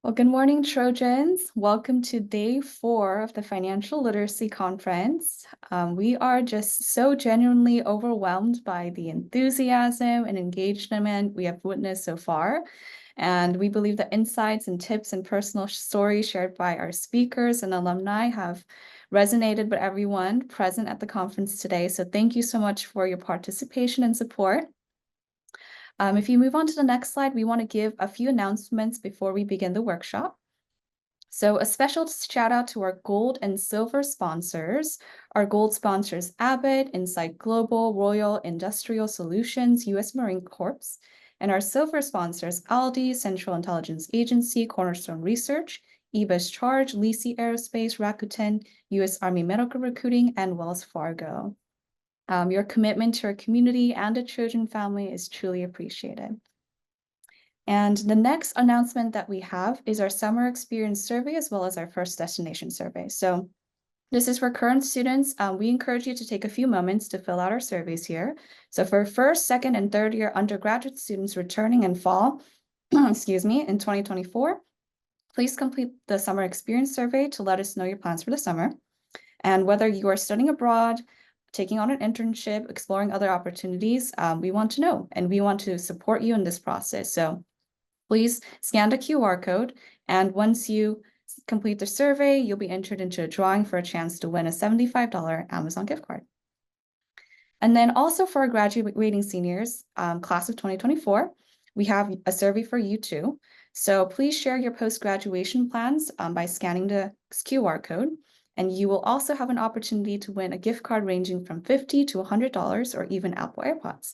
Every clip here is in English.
Well, good morning, Trojans. Welcome to day 4 of the Financial Literacy Conference. We are just so genuinely overwhelmed by the enthusiasm and engagement we have witnessed so far. And we believe the insights and tips and personal stories shared by our speakers and alumni have resonated with everyone present at the conference today. So thank you so much for your participation and support. If you move on to the next slide, we want to give a few announcements before we begin the workshop. So a special shout out to our gold and silver sponsors. Our gold sponsors, Abbott, Insight Global, Royal Industrial Solutions, U.S. Marine Corps, and our silver sponsors, Aldi, Central Intelligence Agency, Cornerstone Research, EBIS Charge, Lisi Aerospace, Rakuten, U.S. Army Medical Recruiting, and Wells Fargo. Your commitment to our community and the Trojan family is truly appreciated. And the next announcement that we have is our summer experience survey, as well as our first destination survey. So this is for current students. We encourage you to take a few moments to fill out our surveys here. So for first, second, and third year undergraduate students returning in fall, excuse me, in 2024, please complete the summer experience survey to let us know your plans for the summer. And whether you are studying abroad, taking on an internship, exploring other opportunities, we want to know, and we want to support you in this process. So please scan the QR code, and once you complete the survey, you'll be entered into a drawing for a chance to win a $75 Amazon gift card. And then also for our graduating seniors, class of 2024, we have a survey for you too. So please share your post-graduation plans by scanning the QR code. And you will also have an opportunity to win a gift card ranging from $50 to $100 or even Apple AirPods.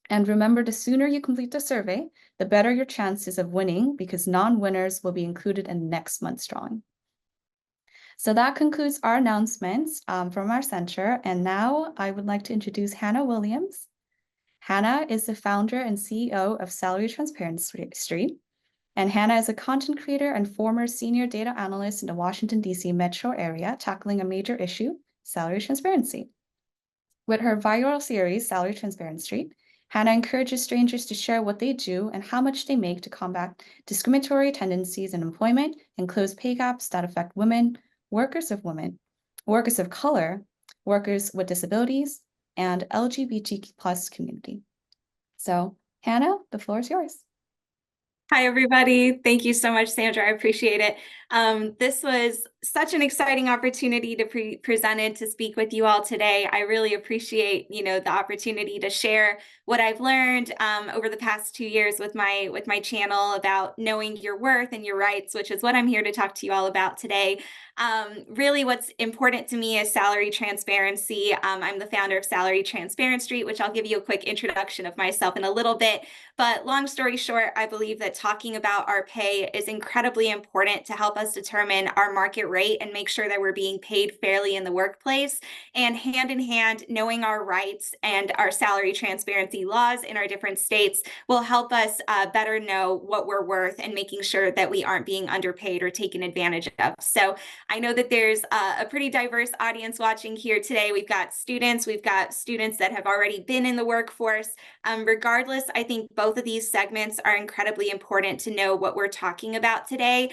And remember, the sooner you complete the survey, the better your chances of winning, because non-winners will be included in next month's drawing. So that concludes our announcements from our center. And now I would like to introduce Hannah Williams. Hannah is the founder and CEO of Salary Transparency. And Hannah is a content creator and former senior data analyst in the Washington, D.C. metro area, tackling a major issue, salary transparency. With her viral series, Salary Transparency, Hannah encourages strangers to share what they do and how much they make to combat discriminatory tendencies in employment and close pay gaps that affect women, workers of color, workers with disabilities, and LGBTQ+ community. So, Hannah, the floor is yours. Hi, everybody. Thank you so much, Sandra. I appreciate it. This was such an exciting opportunity to be presented to speak with you all today. I really appreciate, the opportunity to share what I've learned over the past 2 years with my channel about knowing your worth and your rights, which is what I'm here to talk to you all about today. Really, what's important to me is salary transparency. I'm the founder of Salary Transparency, which I'll give you a quick introduction of myself in a little bit. But long story short, I believe that talking about our pay is incredibly important to help us determine our market rate and make sure that we're being paid fairly in the workplace. And hand in hand, knowing our rights and our salary transparency laws in our different states will help us better know what we're worth and making sure that we aren't being underpaid or taken advantage of. So I know that there's a pretty diverse audience watching here today. We've got students that have already been in the workforce. Regardless, I think both of these segments are incredibly important to know what we're talking about today.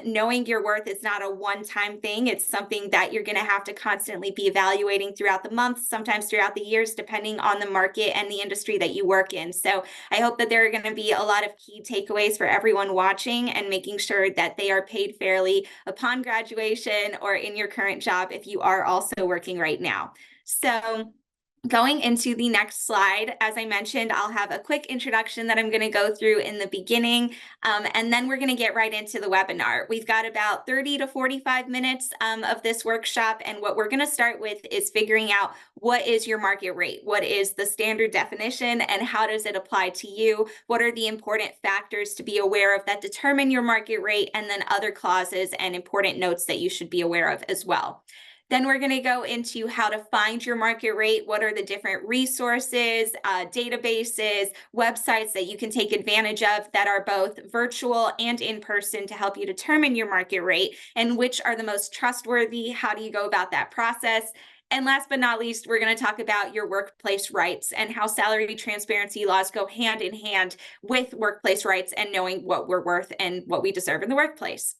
Knowing your worth is not a one-time thing. It's something that you're going to have to constantly be evaluating throughout the months, sometimes throughout the years, depending on the market and the industry that you work in. So I hope that there are going to be a lot of key takeaways for everyone watching and making sure that they are paid fairly upon graduation or in your current job if you are also working right now. So going into the next slide, as I mentioned, I'll have a quick introduction that I'm going to go through in the beginning, and then we're going to get right into the webinar. We've got about 30 to 45 minutes of this workshop, and what we're going to start with is figuring out what is your market rate, what is the standard definition, and how does it apply to you? What are the important factors to be aware of that determine your market rate, and then other clauses and important notes that you should be aware of as well. Then we're going to go into how to find your market rate. What are the different resources, databases, websites that you can take advantage of that are both virtual and in person to help you determine your market rate, and which are the most trustworthy? How do you go about that process? And last but not least, we're going to talk about your workplace rights and how salary transparency laws go hand in hand with workplace rights and knowing what we're worth and what we deserve in the workplace.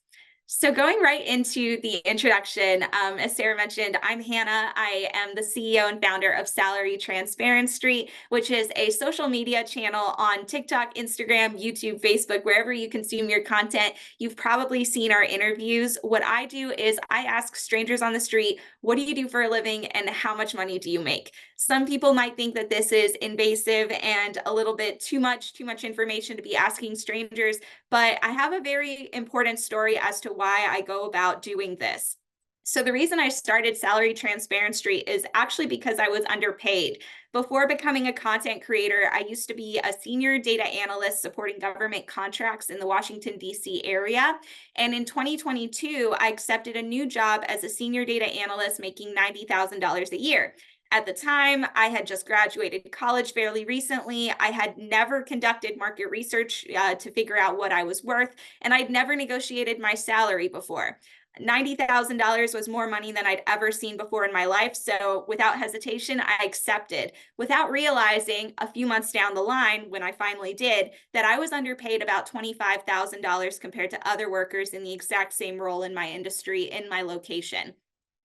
So going right into the introduction, as Sarah mentioned, I'm Hannah. I am the CEO and founder of Salary Transparency, which is a social media channel on TikTok, Instagram, YouTube, Facebook, wherever you consume your content. You've probably seen our interviews. What I do is I ask strangers on the street, what do you do for a living and how much money do you make? Some people might think that this is invasive and a little bit too much information to be asking strangers, but I have a very important story as to why I go about doing this. So the reason I started Salary Transparency is actually because I was underpaid. Before becoming a content creator, I used to be a senior data analyst supporting government contracts in the Washington, D.C. area. And in 2022, I accepted a new job as a senior data analyst making $90,000 a year. At the time, I had just graduated college fairly recently. I had never conducted market research to figure out what I was worth, and I'd never negotiated my salary before. $90,000 was more money than I'd ever seen before in my life. So without hesitation, I accepted without realizing a few months down the line, when I finally did, that I was underpaid about $25,000 compared to other workers in the exact same role in my industry, in my location.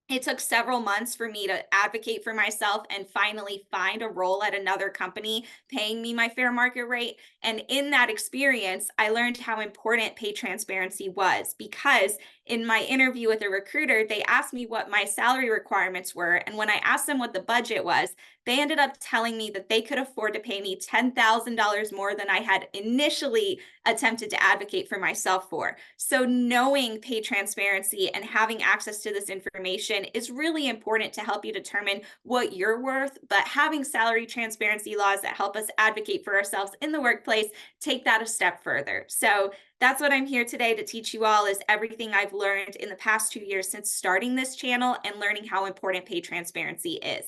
It took several months for me to advocate for myself and finally find a role at another company paying me my fair market rate. And in that experience, I learned how important pay transparency was, because in my interview with a recruiter, they asked me what my salary requirements were. And when I asked them what the budget was, they ended up telling me that they could afford to pay me $10,000 more than I had initially attempted to advocate for myself for. So knowing pay transparency and having access to this information is really important to help you determine what you're worth, but having salary transparency laws that help us advocate for ourselves in the workplace take that a step further. So that's what I'm here today to teach you all, is everything I've learned in the past 2 years since starting this channel and learning how important pay transparency is.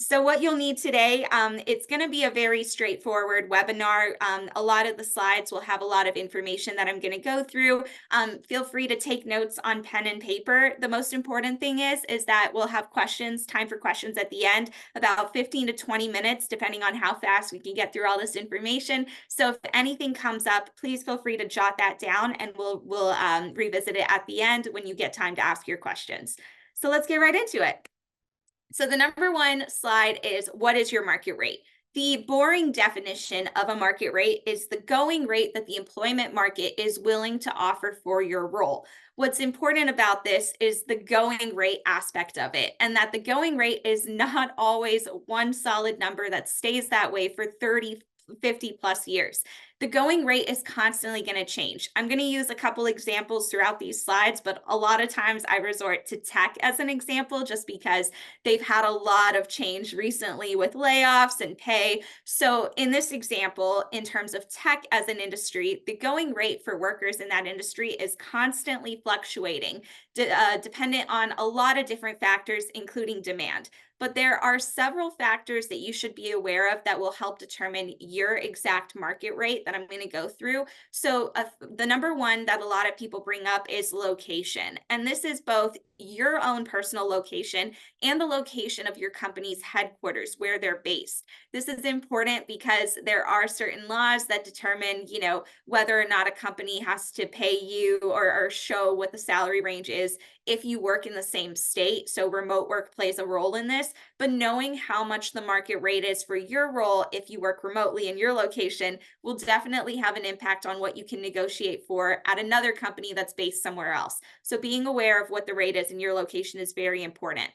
So what you'll need today, it's going to be a very straightforward webinar. A lot of the slides will have a lot of information that I'm going to go through. Feel free to take notes on pen and paper. The most important thing is that we'll have questions, time for questions at the end, about 15 to 20 minutes, depending on how fast we can get through all this information. So if anything comes up, please feel free to jot that down, and we'll revisit it at the end when you get time to ask your questions. So let's get right into it. So the number one slide is, what is your market rate? The boring definition of a market rate is the going rate that the employment market is willing to offer for your role. What's important about this is the going rate aspect of it, and that the going rate is not always one solid number that stays that way for 30, 50 plus years. The going rate is constantly going to change. I'm going to use a couple examples throughout these slides, but a lot of times I resort to tech as an example just because they've had a lot of change recently with layoffs and pay. So in this example, in terms of tech as an industry, the going rate for workers in that industry is constantly fluctuating, dependent on a lot of different factors, including demand. But there are several factors that you should be aware of that will help determine your exact market rate that I'm going to go through. So the number one that a lot of people bring up is location. And this is both your own personal location and the location of your company's headquarters, where they're based. This is important because there are certain laws that determine, whether or not a company has to pay you or show what the salary range is if you work in the same state. So remote work plays a role in this, but knowing how much the market rate is for your role if you work remotely in your location will definitely have an impact on what you can negotiate for at another company that's based somewhere else. So being aware of what the rate is in your location is very important.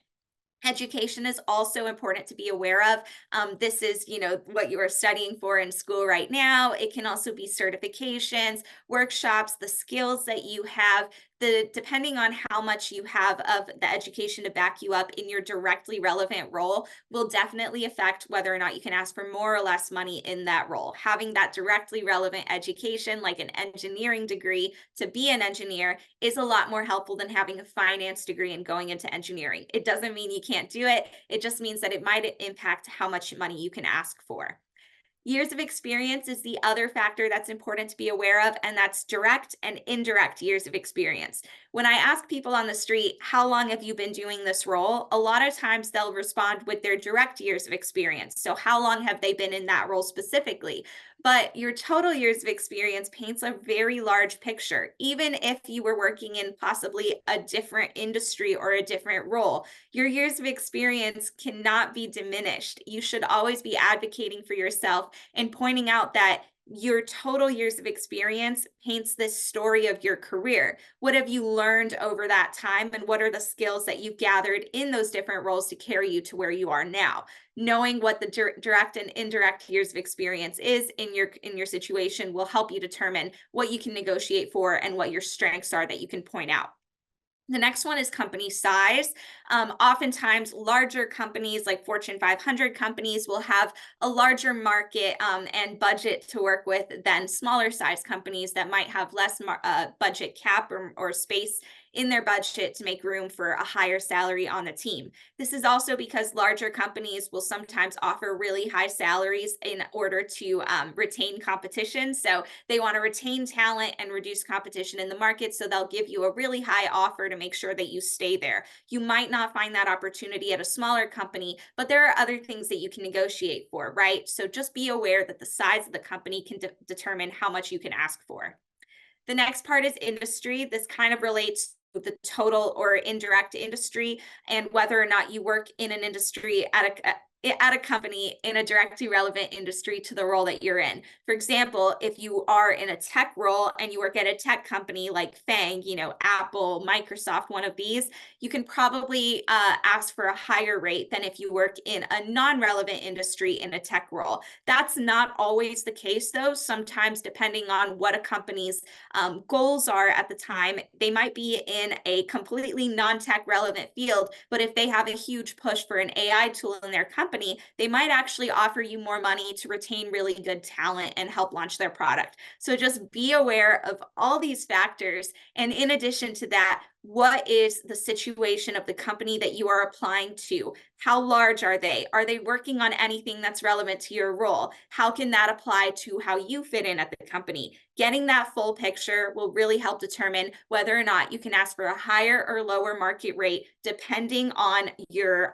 Education is also important to be aware of. This is, what you are studying for in school right now. It can also be certifications, workshops, the skills that you have. Depending on how much you have of the education to back you up in your directly relevant role will definitely affect whether or not you can ask for more or less money in that role. Having that directly relevant education, like an engineering degree to be an engineer, is a lot more helpful than having a finance degree and going into engineering. It doesn't mean you can't do it. It just means that it might impact how much money you can ask for. Years of experience is the other factor that's important to be aware of, and that's direct and indirect years of experience. When I ask people on the street, how long have you been doing this role? A lot of times they'll respond with their direct years of experience. So, how long have they been in that role specifically? But your total years of experience paints a very large picture. Even if you were working in possibly a different industry or a different role, your years of experience cannot be diminished. You should always be advocating for yourself and pointing out that your total years of experience paints this story of your career. What have you learned over that time, and what are the skills that you've gathered in those different roles to carry you to where you are now? Knowing what the direct and indirect years of experience is in your situation will help you determine what you can negotiate for and what your strengths are that you can point out. The next one is company size. Oftentimes, larger companies like Fortune 500 companies will have a larger market and budget to work with than smaller size companies that might have less budget cap or space in their budget to make room for a higher salary on the team. This is also because larger companies will sometimes offer really high salaries in order to retain competition. So they want to retain talent and reduce competition in the market. So they'll give you a really high offer to make sure that you stay there. You might not find that opportunity at a smaller company, but there are other things that you can negotiate for, right? So just be aware that the size of the company can determine how much you can ask for. The next part is industry. This kind of relates to the total or indirect industry and whether or not you work in an industry at a company in a directly relevant industry to the role that you're in. For example, if you are in a tech role and you work at a tech company like FANG, Apple, Microsoft, one of these, you can probably ask for a higher rate than if you work in a non-relevant industry in a tech role. That's not always the case, though. Sometimes, depending on what a company's goals are at the time, they might be in a completely non-tech relevant field, but if they have a huge push for an AI tool in their company, they might actually offer you more money to retain really good talent and help launch their product. So just be aware of all these factors. And in addition to that, what is the situation of the company that you are applying to? How large are they? Are they working on anything that's relevant to your role? How can that apply to how you fit in at the company? Getting that full picture will really help determine whether or not you can ask for a higher or lower market rate depending on your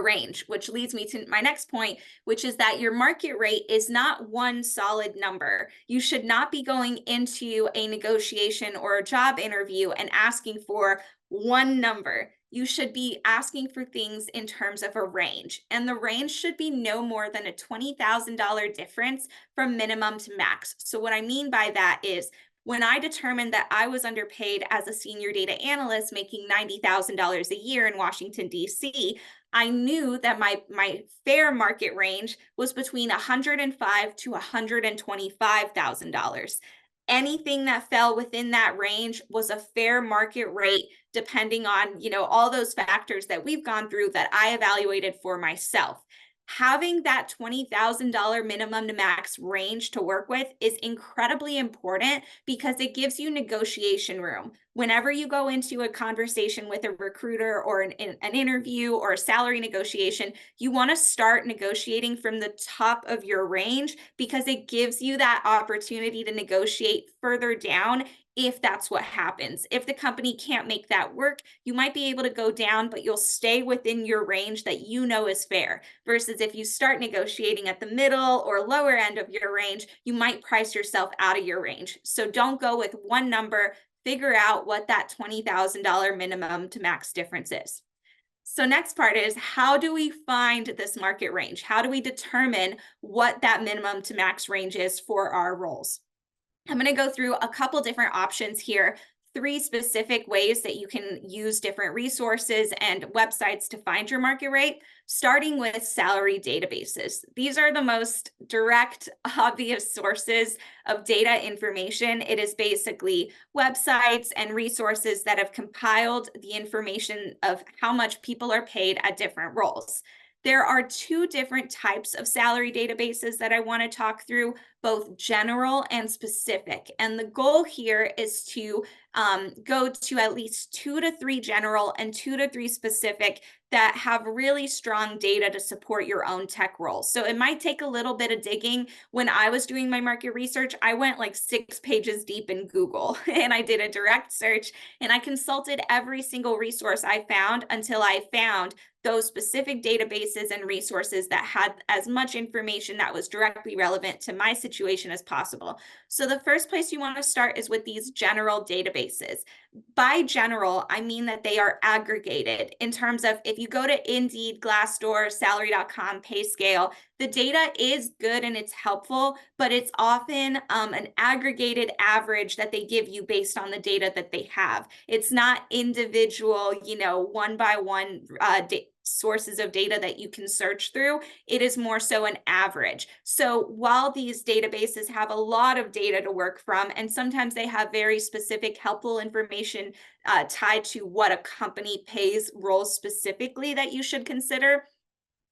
range, which leads me to my next point, which is that your market rate is not one solid number. You should not be going into a negotiation or a job interview and asking for one number. You should be asking for things in terms of a range, and the range should be no more than a $20,000 difference from minimum to max. So what I mean by that is when I determined that I was underpaid as a senior data analyst making $90,000 a year in Washington, D.C., I knew that my fair market range was between $105,000 to $125,000. Anything that fell within that range was a fair market rate, depending on, all those factors that we've gone through that I evaluated for myself. Having that $20,000 minimum to max range to work with is incredibly important because it gives you negotiation room. Whenever you go into a conversation with a recruiter or an interview or a salary negotiation, you want to start negotiating from the top of your range because it gives you that opportunity to negotiate further down if that's what happens. If the company can't make that work, you might be able to go down, but you'll stay within your range that you know is fair. Versus if you start negotiating at the middle or lower end of your range, you might price yourself out of your range. So don't go with one number. Figure out what that $20,000 minimum to max difference is. So next part is, how do we find this market range? How do we determine what that minimum to max range is for our roles? I'm going to go through a couple different options here, 3 specific ways that you can use different resources and websites to find your market rate, starting with salary databases. These are the most direct, obvious sources of data information. It is basically websites and resources that have compiled the information of how much people are paid at different roles. There are 2 different types of salary databases that I want to talk through, both general and specific. And the goal here is to go to at least 2 to 3 general and 2 to 3 specific that have really strong data to support your own tech roles. So it might take a little bit of digging. When I was doing my market research, I went like 6 pages deep in Google and I did a direct search and I consulted every single resource I found until I found those specific databases and resources that had as much information that was directly relevant to my situation as possible. So the first place you want to start is with these general databases. By general, I mean that they are aggregated in terms of if you go to Indeed, Glassdoor, Salary.com, PayScale, the data is good and it's helpful, but it's often an aggregated average that they give you based on the data that they have. It's not individual, one by one sources of data that you can search through. It is more so an average. So while these databases have a lot of data to work from, and sometimes they have very specific helpful information tied to what a company pays roles specifically that you should consider,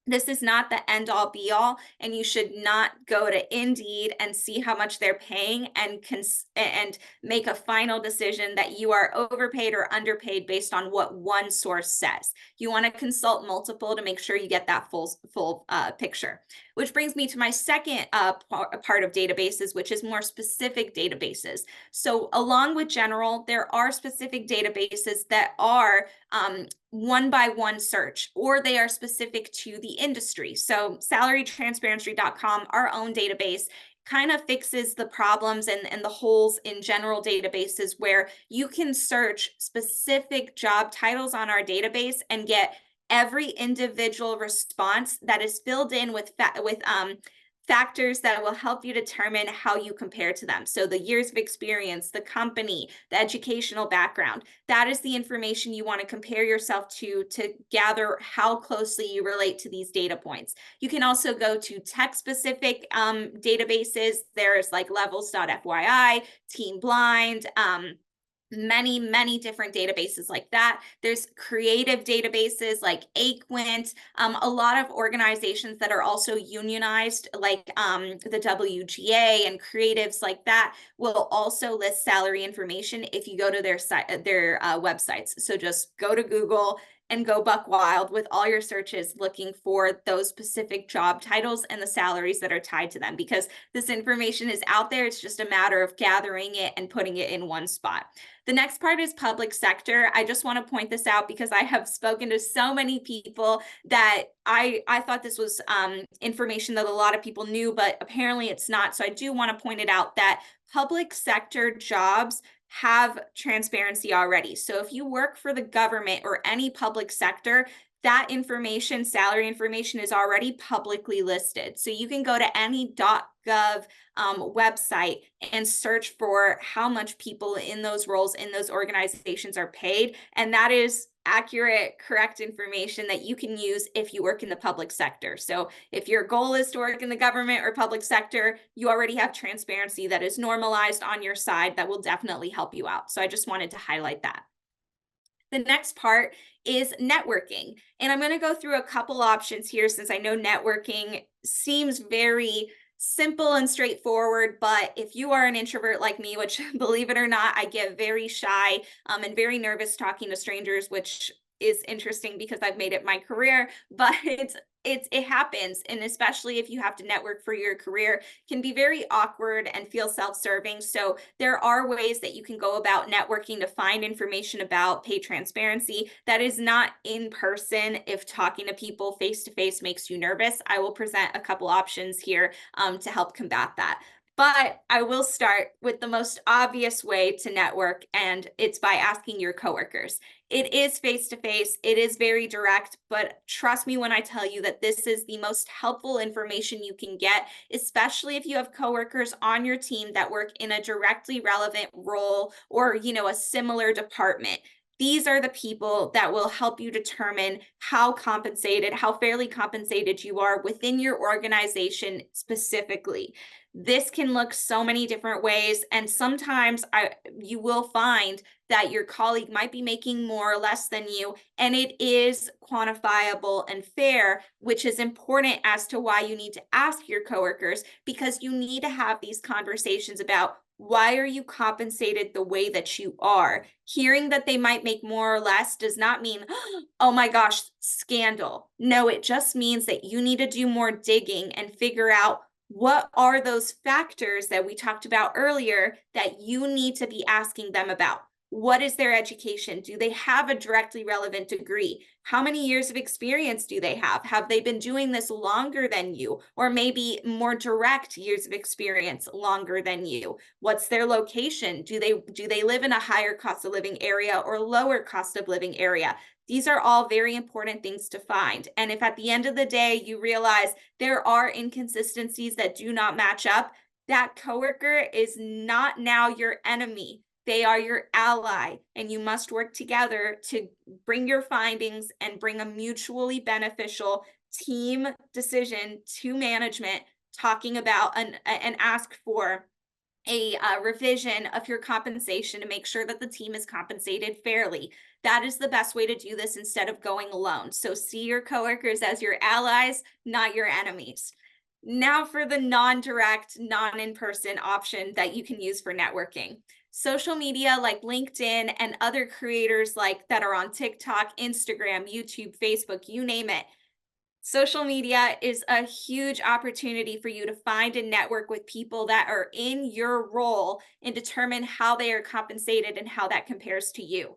this is not the end all be all, and you should not go to Indeed and see how much they're paying and make a final decision that you are overpaid or underpaid based on what one source says. You want to consult multiple to make sure you get that full picture. Which brings me to my second part of databases, which is more specific databases. So along with general, there are specific databases that are one by one search, or they are specific to the industry. So salarytransparency.com, our own database, kind of fixes the problems and the holes in general databases where you can search specific job titles on our database and get every individual response that is filled in with factors that will help you determine how you compare to them. So the years of experience, the company, the educational background, that is the information you want to compare yourself to gather how closely you relate to these data points. You can also go to tech-specific databases. There's like levels.fyi, Team Blind, many different databases like that. There's creative databases like Aquint, a lot of organizations that are also unionized, like the WGA, and creatives like that will also list salary information if you go to their websites. So just go to Google and go buck wild with all your searches looking for those specific job titles and the salaries that are tied to them, because this information is out there. It's just a matter of gathering it and putting it in one spot. The next part is public sector. I just want to point this out because I have spoken to so many people that I thought this was information that a lot of people knew, but apparently it's not. So I do want to point it out that public sector jobs have transparency already. So if you work for the government or any public sector, that information, salary information, is already publicly listed. So you can go to any .gov website and search for how much people in those roles in those organizations are paid. And that is accurate, correct information that you can use if you work in the public sector. So if your goal is to work in the government or public sector, you already have transparency that is normalized on your side that will definitely help you out. So I just wanted to highlight that. The next part is networking. And I'm going to go through a couple options here since I know networking seems very simple and straightforward, but if you are an introvert like me, which believe it or not, I get very shy and very nervous talking to strangers, which is interesting because I've made it my career, but it happens. And especially if you have to network for your career, can be very awkward and feel self-serving. So there are ways that you can go about networking to find information about pay transparency that is not in person. If talking to people face-to-face makes you nervous, I will present a couple options here to help combat that. But I will start with the most obvious way to network, and it's by asking your coworkers. It is face-to-face, it is very direct, but trust me when I tell you that this is the most helpful information you can get, especially if you have coworkers on your team that work in a directly relevant role or, a similar department. These are the people that will help you determine how fairly compensated you are within your organization specifically. This can look so many different ways, and sometimes you will find that your colleague might be making more or less than you, and it is quantifiable and fair, which is important as to why you need to ask your coworkers, because you need to have these conversations about Why are you compensated the way that you are? Hearing that they might make more or less does not mean, oh my gosh, scandal. No, it just means that you need to do more digging and figure out what are those factors that we talked about earlier that you need to be asking them about. What is their education? Do they have a directly relevant degree? How many years of experience do they have? Have they been doing this longer than you? Or maybe more direct years of experience longer than you? What's their location? Do they live in a higher cost of living area or lower cost of living area? These are all very important things to find. And if at the end of the day you realize there are inconsistencies that do not match up, that coworker is not now your enemy. They are your ally, and you must work together to bring your findings and bring a mutually beneficial team decision to management, talking about and ask for a revision of your compensation to make sure that the team is compensated fairly. That is the best way to do this instead of going alone. So see your coworkers as your allies, not your enemies. Now for the non-direct, non-in-person option that you can use for networking. Social media like LinkedIn and other creators like that are on TikTok, Instagram, YouTube, Facebook, you name it. Social media is a huge opportunity for you to find and network with people that are in your role and determine how they are compensated and how that compares to you.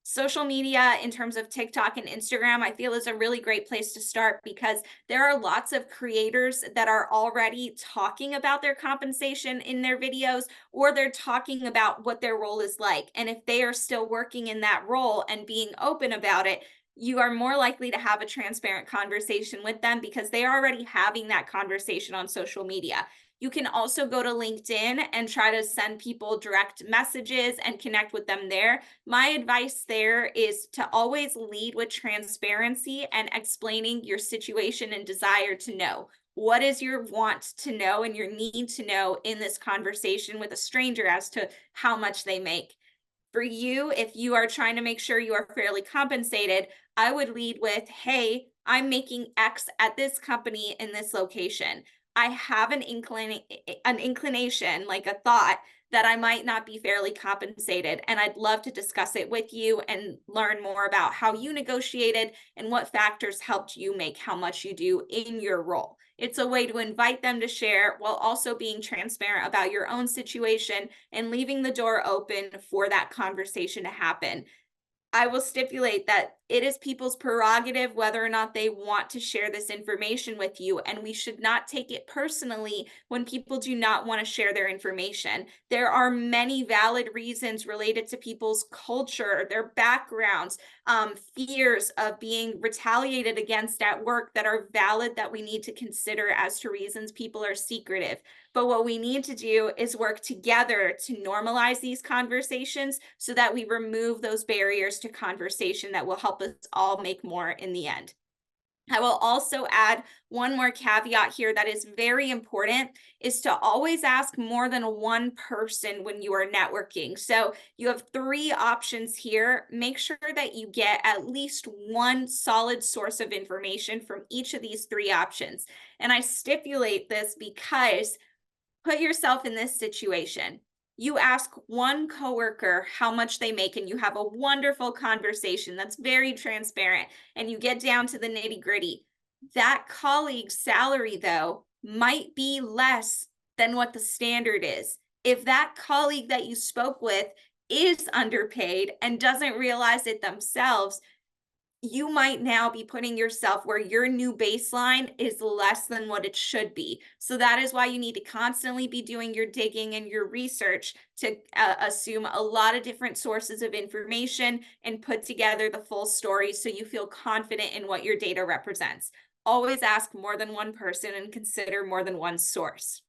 Social media, in terms of TikTok and Instagram, I feel is a really great place to start because there are lots of creators that are already talking about their compensation in their videos, or they're talking about what their role is like. And if they are still working in that role and being open about it, you are more likely to have a transparent conversation with them because they are already having that conversation on social media. You can also go to LinkedIn and try to send people direct messages and connect with them there. My advice there is to always lead with transparency and explaining your situation and desire to know. What is your want to know and your need to know in this conversation with a stranger as to how much they make? For you, if you are trying to make sure you are fairly compensated, I would lead with, hey, I'm making X at this company in this location. I have an inclination, like a thought that I might not be fairly compensated, and I'd love to discuss it with you and learn more about how you negotiated and what factors helped you make how much you do in your role. It's a way to invite them to share while also being transparent about your own situation and leaving the door open for that conversation to happen. I will stipulate that it is people's prerogative whether or not they want to share this information with you, and we should not take it personally when people do not want to share their information. There are many valid reasons related to people's culture, their backgrounds, fears of being retaliated against at work that are valid that we need to consider as to reasons people are secretive. But what we need to do is work together to normalize these conversations so that we remove those barriers to conversation that will help us all make more in the end. I will also add one more caveat here that is very important is to always ask more than one person when you are networking. So you have three options here. Make sure that you get at least one solid source of information from each of these three options. And I stipulate this because put yourself in this situation. You ask one coworker how much they make, and you have a wonderful conversation that's very transparent, and you get down to the nitty gritty. That colleague's salary, though, might be less than what the standard is. If that colleague that you spoke with is underpaid and doesn't realize it themselves, you might now be putting yourself where your new baseline is less than what it should be. So that is why you need to constantly be doing your digging and your research to assume a lot of different sources of information and put together the full story so you feel confident in what your data represents. Always ask more than one person and consider more than one source.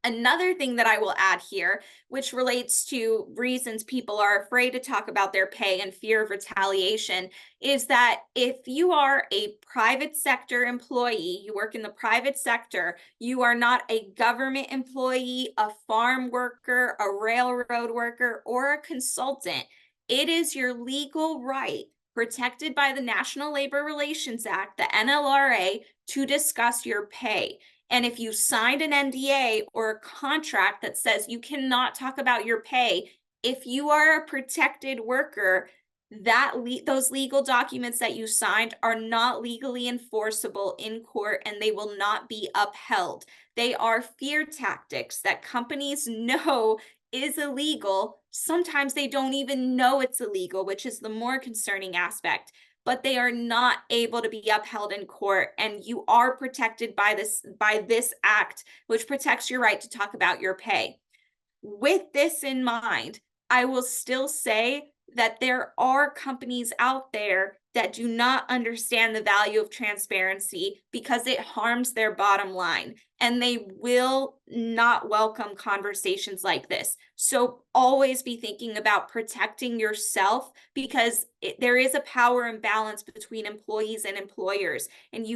Another thing that I will add here, which relates to reasons people are afraid to talk about their pay and fear of retaliation, is that if you are a private sector employee, you work in the private sector, you are not a government employee, a farm worker, a railroad worker, or a consultant. It is your legal right, protected by the National Labor Relations Act, the NLRA, to discuss your pay. And if you signed an NDA or a contract that says you cannot talk about your pay, if you are a protected worker, those legal documents that you signed are not legally enforceable in court and they will not be upheld. They are fear tactics that companies know is illegal. Sometimes they don't even know it's illegal, which is the more concerning aspect, but they are not able to be upheld in court, and you are protected by this act, which protects your right to talk about your pay. With this in mind, I will still say that there are companies out there that do not understand the value of transparency because it harms their bottom line, and they will not welcome conversations like this. So always be thinking about protecting yourself, because there is a power imbalance between employees and employers. And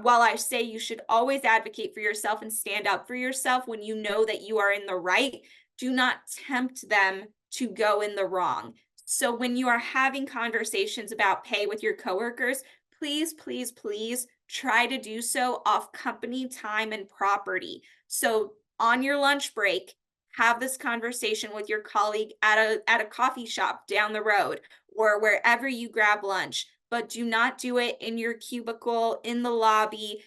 while I say you should always advocate for yourself and stand up for yourself when you know that you are in the right, do not tempt them to go in the wrong. So when you are having conversations about pay with your coworkers, please, please, please try to do so off company time and property. So on your lunch break, have this conversation with your colleague at a coffee shop down the road or wherever you grab lunch, but do not do it in your cubicle, in the lobby,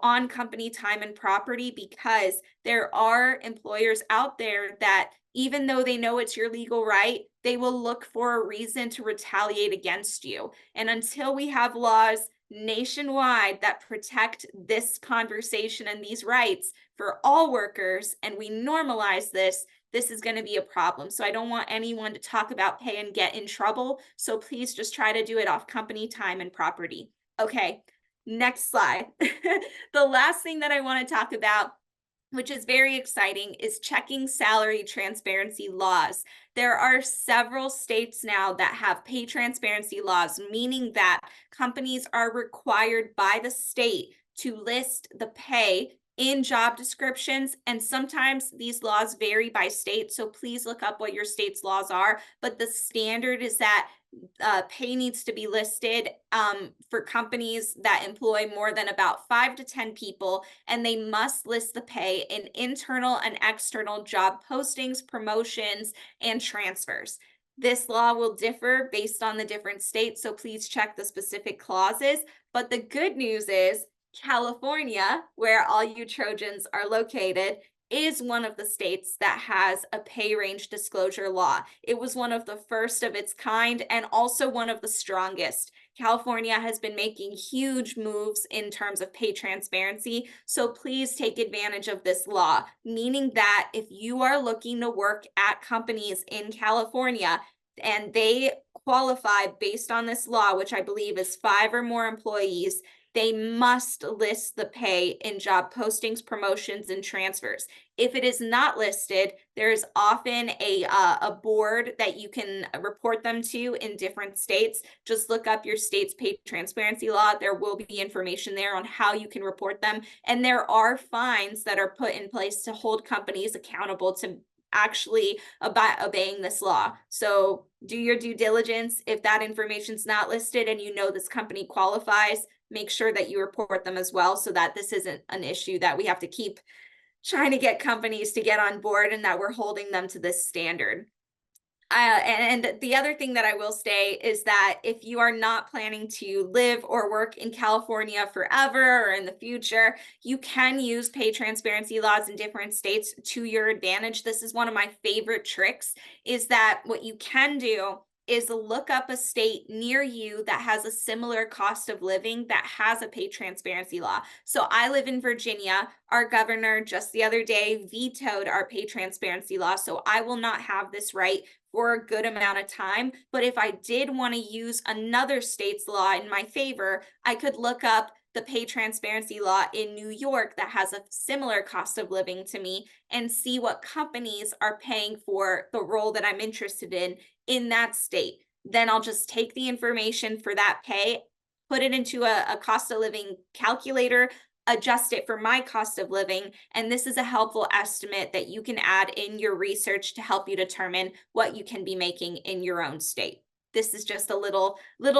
on company time and property, because there are employers out there that, even though they know it's your legal right, they will look for a reason to retaliate against you. And until we have laws nationwide that protect this conversation and these rights for all workers, and we normalize this, this is going to be a problem. So I don't want anyone to talk about pay and get in trouble. So please just try to do it off company time and property. Okay, next slide. The last thing that I want to talk about, which is very exciting, is checking salary transparency laws. There are several states now that have pay transparency laws, meaning that companies are required by the state to list the pay in job descriptions. And sometimes these laws vary by state, so please look up what your state's laws are. But the standard is that pay needs to be listed for companies that employ more than about 5 to 10 people, and they must list the pay in internal and external job postings, promotions, and transfers. This law will differ based on the different states, so please check the specific clauses. But the good news is California, where all you Trojans are located, is one of the states that has a pay range disclosure law. It was one of the first of its kind and also one of the strongest. California has been making huge moves in terms of pay transparency, so please take advantage of this law, meaning that if you are looking to work at companies in California and they qualify based on this law, which I believe is 5 or more employees, they must list the pay in job postings, promotions, and transfers. If it is not listed, there's often a board that you can report them to in different states. Just look up your state's pay transparency law. There will be information there on how you can report them. And there are fines that are put in place to hold companies accountable to actually obeying this law. So do your due diligence. If that information's not listed and you know this company qualifies, make sure that you report them as well, so that this isn't an issue that we have to keep trying to get companies to get on board and that we're holding them to this standard. And the other thing that I will say is that if you are not planning to live or work in California forever or in the future, you can use pay transparency laws in different states to your advantage. This is one of my favorite tricks, is that what you can do is look up a state near you that has a similar cost of living that has a pay transparency law. So I live in Virginia. Our governor just the other day vetoed our pay transparency law, so I will not have this right for a good amount of time. But if I did want to use another state's law in my favor, I could look up the pay transparency law in New York that has a similar cost of living to me and see what companies are paying for the role that I'm interested in that state. Then I'll just take the information for that pay, put it into a cost of living calculator, adjust it for my cost of living. And this is a helpful estimate that you can add in your research to help you determine what you can be making in your own state. this is just a little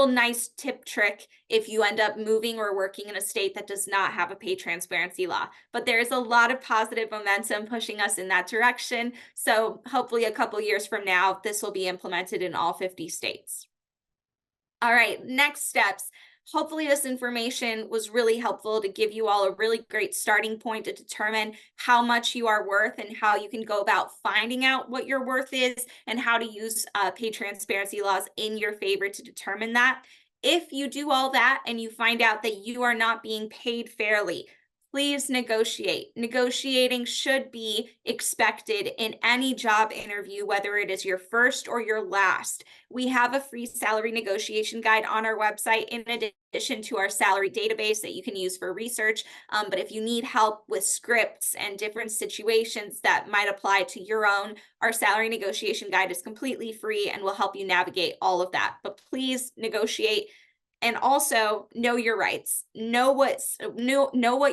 nice tip trick if you end up moving or working in a state that does not have a pay transparency law. But there's a lot of positive momentum pushing us in that direction. So hopefully a couple years from now, this will be implemented in all 50 states. All right, next steps. Hopefully this information was really helpful to give you all a really great starting point to determine how much you are worth and how you can go about finding out what your worth is and how to use pay transparency laws in your favor to determine that. If you do all that and you find out that you are not being paid fairly, please negotiate. Negotiating should be expected in any job interview, whether it is your first or your last. We have a free salary negotiation guide on our website in addition to our salary database that you can use for research. But if you need help with scripts and different situations that might apply to your own, our salary negotiation guide is completely free and will help you navigate all of that. But please negotiate. And also know your rights. Know what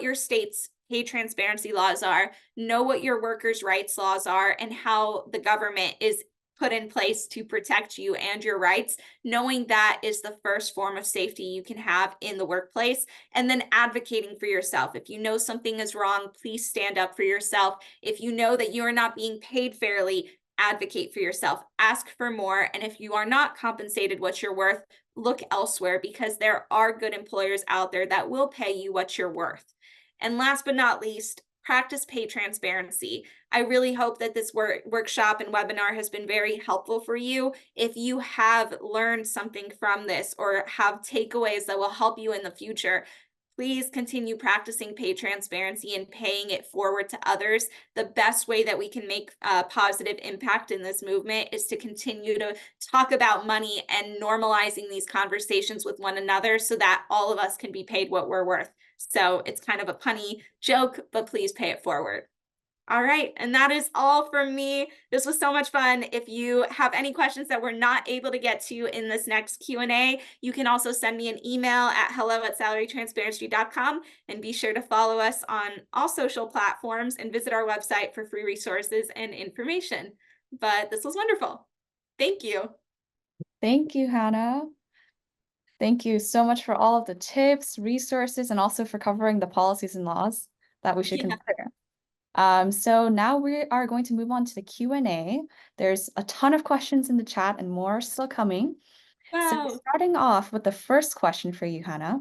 your state's pay transparency laws are. Know what your workers' rights laws are and how the government is put in place to protect you and your rights. Knowing that is the first form of safety you can have in the workplace. And then advocating for yourself. If you know something is wrong, please stand up for yourself. If you know that you are not being paid fairly, advocate for yourself. Ask for more. And if you are not compensated what you're worth, look elsewhere, because there are good employers out there that will pay you what you're worth. And last but not least, practice pay transparency. I really hope that this workshop and webinar has been very helpful for you. If you have learned something from this or have takeaways that will help you in the future, please continue practicing pay transparency and paying it forward to others. The best way that we can make a positive impact in this movement is to continue to talk about money and normalizing these conversations with one another so that all of us can be paid what we're worth. So it's kind of a punny joke, but please pay it forward. All right, and that is all from me. This was so much fun. If you have any questions that we're not able to get to in this next Q&A, you can also send me an email at hello@salarytransparency.com, and be sure to follow us on all social platforms and visit our website for free resources and information. But this was wonderful. Thank you. Thank you, Hannah. Thank you so much for all of the tips, resources, and also for covering the policies and laws that we should consider. So now we are going to move on to the Q&A. There's a ton of questions in the chat and more still coming. So Wow. starting off with the first question for you, Hannah.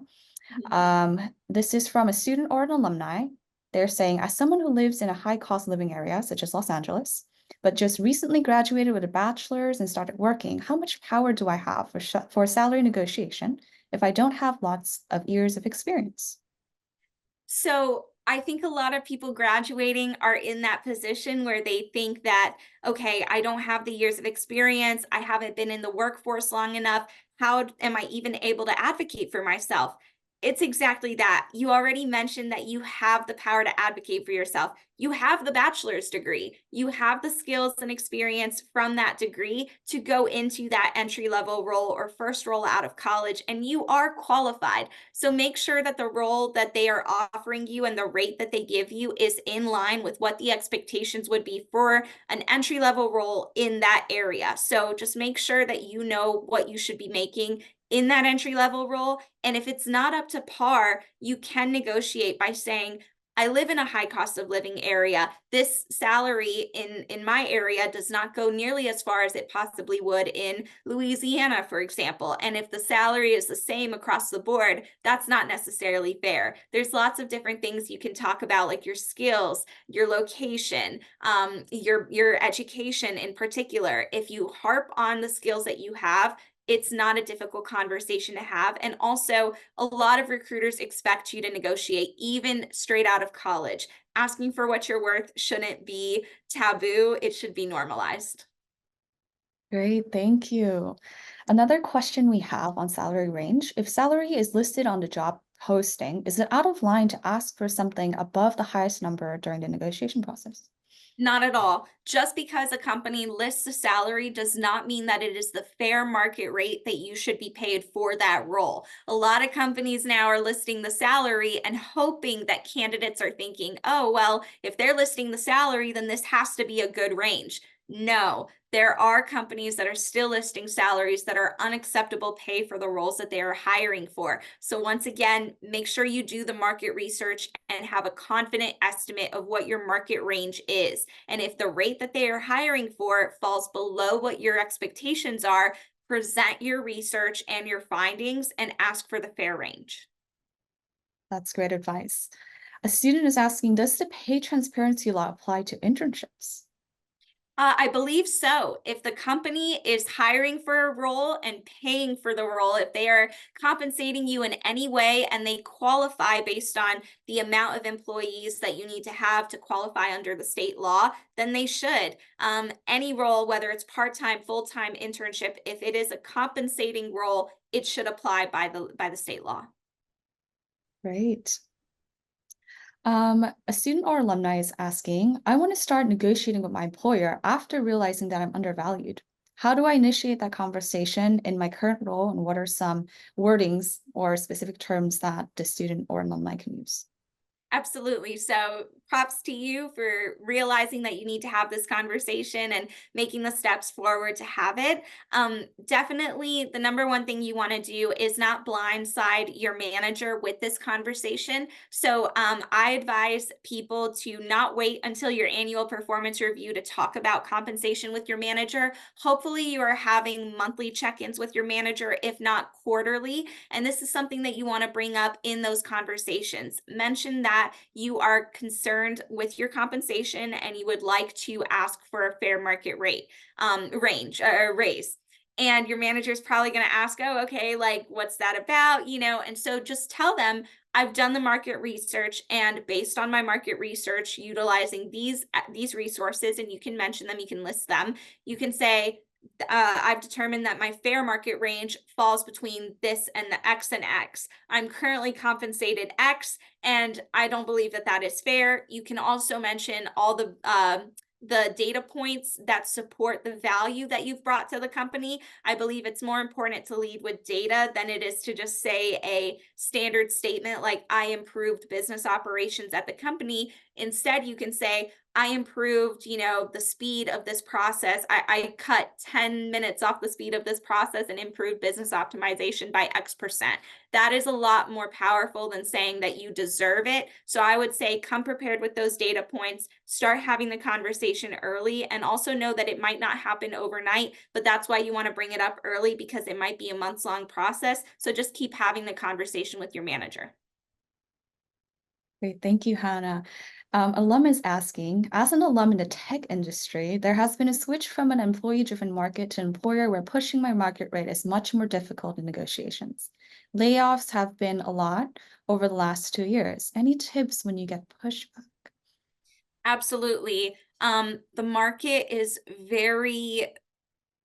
This is from a student or an alumni. They're saying, as someone who lives in a high-cost living area, such as Los Angeles, but just recently graduated with a bachelor's and started working, how much power do I have for salary negotiation if I don't have lots of years of experience? So I think a lot of people graduating are in that position where they think that, okay, I don't have the years of experience. I haven't been in the workforce long enough. How am I even able to advocate for myself? It's exactly that. You already mentioned that you have the power to advocate for yourself. You have the bachelor's degree. You have the skills and experience from that degree to go into that entry-level role or first role out of college, and you are qualified. So make sure that the role that they are offering you and the rate that they give you is in line with what the expectations would be for an entry-level role in that area. So just make sure that you know what you should be making in that entry-level role. And if it's not up to par, you can negotiate by saying, I live in a high cost of living area. This salary in my area does not go nearly as far as it possibly would in Louisiana, for example. And if the salary is the same across the board, that's not necessarily fair. There's lots of different things you can talk about, like your skills, your location, your education in particular. If you harp on the skills that you have, it's not a difficult conversation to have. And also, a lot of recruiters expect you to negotiate even straight out of college. Asking for what you're worth shouldn't be taboo. It should be normalized. Great, thank you. Another question we have on salary range: if salary is listed on the job posting, is it out of line to ask for something above the highest number during the negotiation process? Not at all. Just because a company lists a salary does not mean that it is the fair market rate that you should be paid for that role. A lot of companies now are listing the salary and hoping that candidates are thinking, oh, well, if they're listing the salary, then this has to be a good range. No, there are companies that are still listing salaries that are unacceptable pay for the roles that they are hiring for. So once again, make sure you do the market research and have a confident estimate of what your market range is. And if the rate that they are hiring for falls below what your expectations are, present your research and your findings and ask for the fair range. That's great advice. A student is asking, does the pay transparency law apply to internships? I believe so. If the company is hiring for a role and paying for the role, if they are compensating you in any way and they qualify based on the amount of employees that you need to have to qualify under the state law, then they should. Any role, whether it's part-time, full-time internship, if it is a compensating role, it should apply by the state law. Great. A student or alumni is asking, I want to start negotiating with my employer after realizing that I'm undervalued. How do I initiate that conversation in my current role, and what are some wordings or specific terms that the student or alumni can use? Absolutely. So props to you for realizing that you need to have this conversation and making the steps forward to have it. Definitely, the number one thing you want to do is not blindside your manager with this conversation. So I advise people to not wait until your annual performance review to talk about compensation with your manager. Hopefully, you are having monthly check ins with your manager, if not quarterly. And this is something that you want to bring up in those conversations. Mention that you are concerned with your compensation and you would like to ask for a fair market rate range or raise. And your manager is probably going to ask, oh, okay, like what's that about? And so just tell them, I've done the market research, and based on my market research, utilizing these resources, and you can mention them, you can list them. You can say, I've determined that my fair market range falls between this and the X and X. I'm currently compensated X, and I don't believe that that is fair. You can also mention all the data points that support the value that you've brought to the company. I believe it's more important to lead with data than it is to just say a standard statement like, I improved business operations at the company. Instead, you can say, I improved, the speed of this process. I cut 10 minutes off the speed of this process and improved business optimization by X%. That is a lot more powerful than saying that you deserve it. So I would say come prepared with those data points, start having the conversation early, and also know that it might not happen overnight, but that's why you want to bring it up early, because it might be a months-long process. So just keep having the conversation with your manager. Great, thank you, Hannah. Alum is asking, as an alum in the tech industry, there has been a switch from an employee-driven market to an employer where pushing my market rate is much more difficult in negotiations. Layoffs have been a lot over the last 2 years. Any tips when you get pushback? Absolutely. The market is very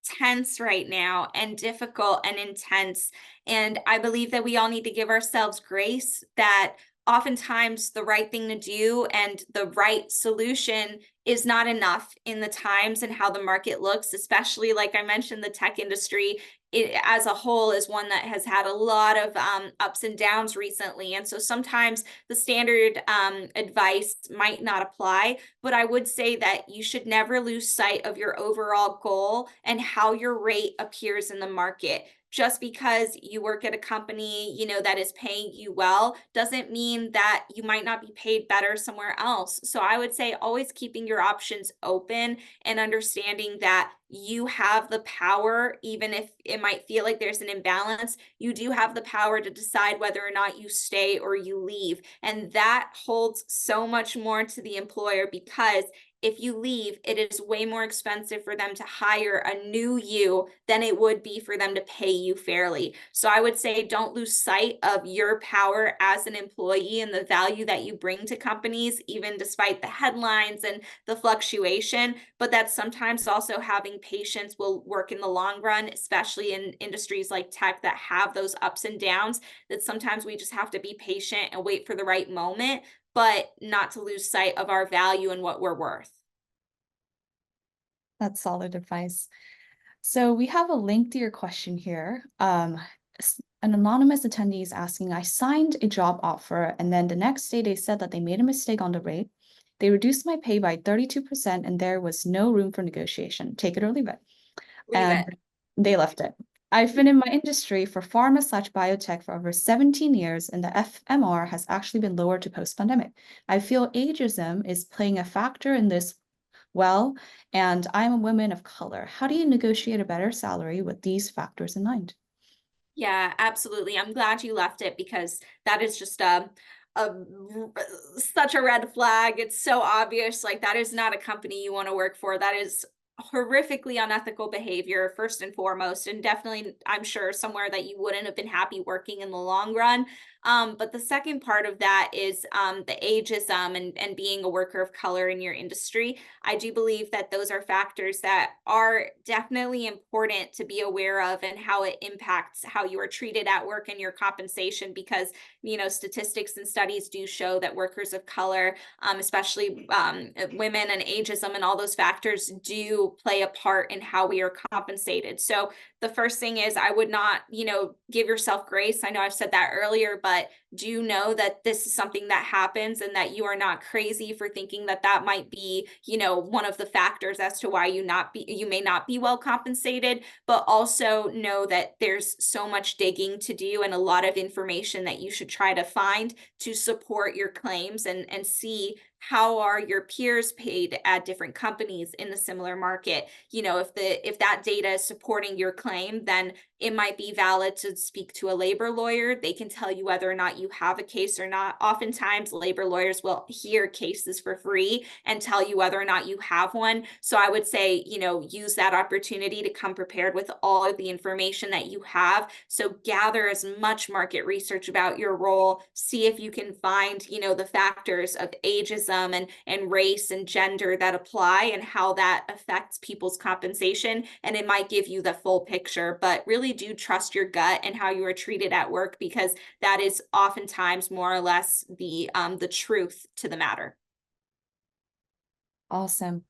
tense right now and difficult and intense. And I believe that we all need to give ourselves grace that oftentimes the right thing to do and the right solution is not enough in the times and how the market looks, especially like I mentioned, the tech industry as a whole is one that has had a lot of ups and downs recently. And so sometimes the standard advice might not apply, but I would say that you should never lose sight of your overall goal and how your rate appears in the market. Just because you work at a company, that is paying you well doesn't mean that you might not be paid better somewhere else. So I would say always keeping your options open and understanding that you have the power, even if it might feel like there's an imbalance, you do have the power to decide whether or not you stay or you leave. And that holds so much more to the employer, because if you leave, it is way more expensive for them to hire a new you than it would be for them to pay you fairly. So I would say don't lose sight of your power as an employee and the value that you bring to companies, even despite the headlines and the fluctuation, but that sometimes also having patience will work in the long run, especially in industries like tech that have those ups and downs, that sometimes we just have to be patient and wait for the right moment, but not to lose sight of our value and what we're worth. That's solid advice. So we have a lengthier question here. An anonymous attendee is asking, I signed a job offer, and then the next day they said that they made a mistake on the rate. They reduced my pay by 32% and there was no room for negotiation. Take it or leave it. Leave it. And they left it. I've been in my industry for pharma/biotech for over 17 years, and the FMR has actually been lowered to post-pandemic. I feel ageism is playing a factor in this well, and I'm a woman of color. How do you negotiate a better salary with these factors in mind? Yeah, absolutely. I'm glad you left it because that is just a such a red flag. It's so obvious. Like that is not a company you want to work for. That is horrifically unethical behavior, first and foremost, and definitely, I'm sure, somewhere that you wouldn't have been happy working in the long run. But the second part of that is the ageism and being a worker of color in your industry. I do believe that those are factors that are definitely important to be aware of and how it impacts how you are treated at work and your compensation because, statistics and studies do show that workers of color, especially women and ageism and all those factors do play a part in how we are compensated. So the first thing is I would not, give yourself grace. I know I've said that earlier, but do know that this is something that happens and that you are not crazy for thinking that that might be, one of the factors as to why you may not be well compensated, but also know that there's so much digging to do and a lot of information that you should try to find to support your claims and see how are your peers paid at different companies in the similar market. If that data is supporting your claim, then it might be valid to speak to a labor lawyer. They can tell you whether or not you have a case or not. Oftentimes labor lawyers will hear cases for free and tell you whether or not you have one. So I would say, use that opportunity to come prepared with all of the information that you have. So gather as much market research about your role, see if you can find, the factors of ageism and race and gender that apply and how that affects people's compensation. And it might give you the full picture, but really do trust your gut and how you are treated at work because that is oftentimes more or less the truth to the matter. Awesome.